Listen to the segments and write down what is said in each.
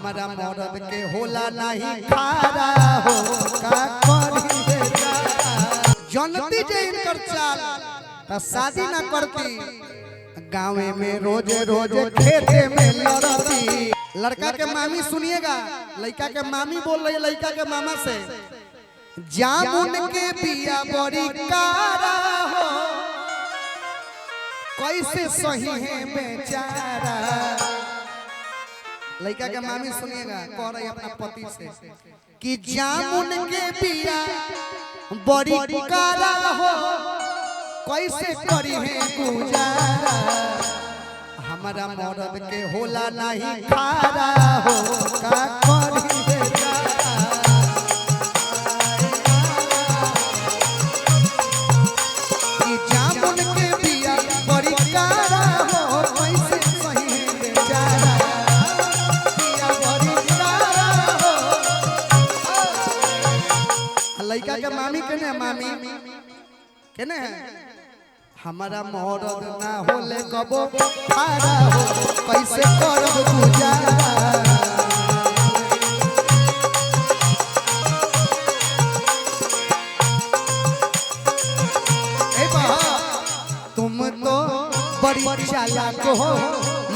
हमारा मर्द के होला नहीं खारा हो का करी जनती जे इनकर चाल त शादी ना करती गाँव में रोज रोज खेते में लड़ती। लड़का के मामी सुनिएगा, लड़का के मामी बोल रही है लड़का के मामा से, जामुन के बिया बड़ी कारा हो कैसे सही है बेचारा। लड़का के मामी सुनिएगा कह रही अपना पति से कि जामुन के बिया बड़ी कारा हो कैसे करी है गुजारा। हमारा मर्द के होला नहीं खारा हो का करी बेचारा। कि जामुन के बिया बड़ी कारा हो कैसे सही है बेचारा। बिया बड़ी कारा हो। लड़का के मामी के ने मामी केने है हमारा मर्द ना होले कबो खारा हो कैसे करब गुजारा। ए बा तुम तो बड़ी चालाक हो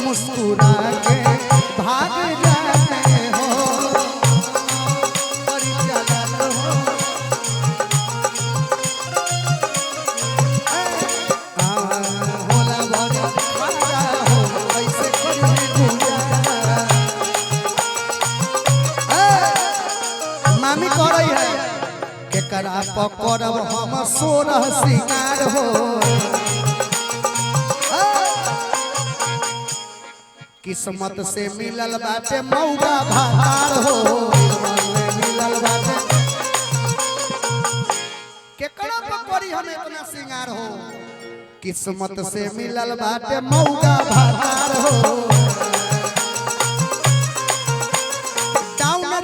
मुस्कुरा के भाग जाते हो। बड़ी चालाक हो मामी कह रही है केकरा पकड़ब हम सोरह सिंगार हो। किस्मत से मिलल बाटे मौगा भार हो। मिलल बाटे केकरा पकड़ी हम इतना सिंगार हो। किस्मत से मिलल बाटे मौगा भार हो।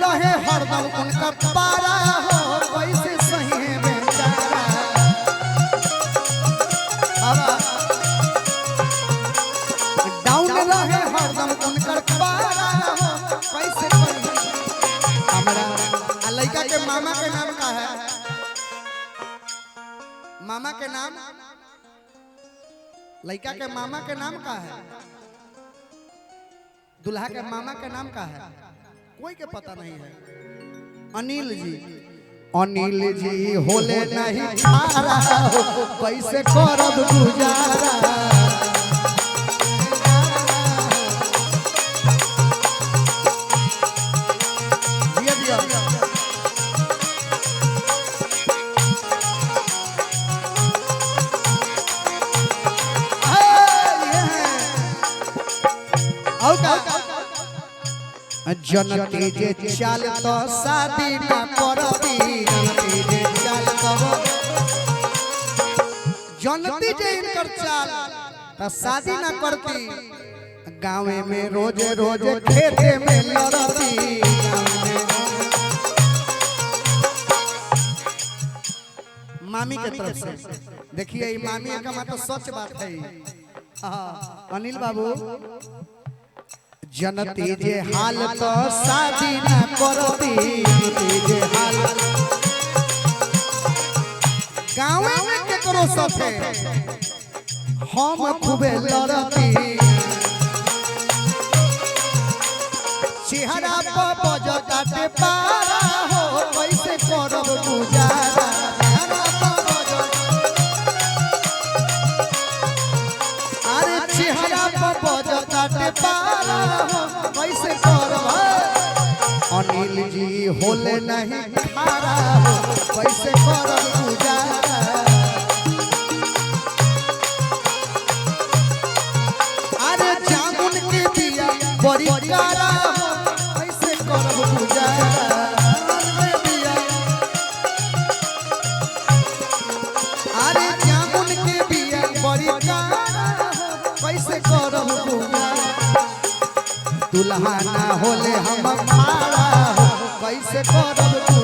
रहे हरदम उनका पारा हो कैसे सही है बेचारा। डाउन रहे हरदम उनका पारा हो कैसे सही। हमारा लड़का के मामा के नाम का है, मामा के नाम, लड़का के मामा के नाम का है, दुल्हा के मामा के नाम का है कोई के पता नहीं है। अनिल जी, अनिल जी होले नहीं खारा हो कैसे करब गुजारा। जनती जे चाल तो शादी ना करती। जनती जे चाल कबो जनती जे इनकर चाल तो शादी ना करती गाँव में रोज रोज खेते में लड़ती। मामी के तरफ से देखिए मामी का मतलब सच बात है। अनिल बाबू जनती जे हाल तो शादी ना करती। जे हाल गाँव में केकरो साथे हम खूबे लड़ती। चेहरा पर बजताते पारा हो कैसे करब गुजारा। अरे चेहरा पर बजताते पारा कैसे करब। अनिल जी होले नहीं खारा हो कैसे करब गुजारा। अरे जामुन के बिया बड़ी कारा हो कैसे करब गुजारा। अरे जामुन के बिया बड़ी कारा हो कैसे करब गुजारा। दुल्हा ना होले हम खारा हो कैसे करब।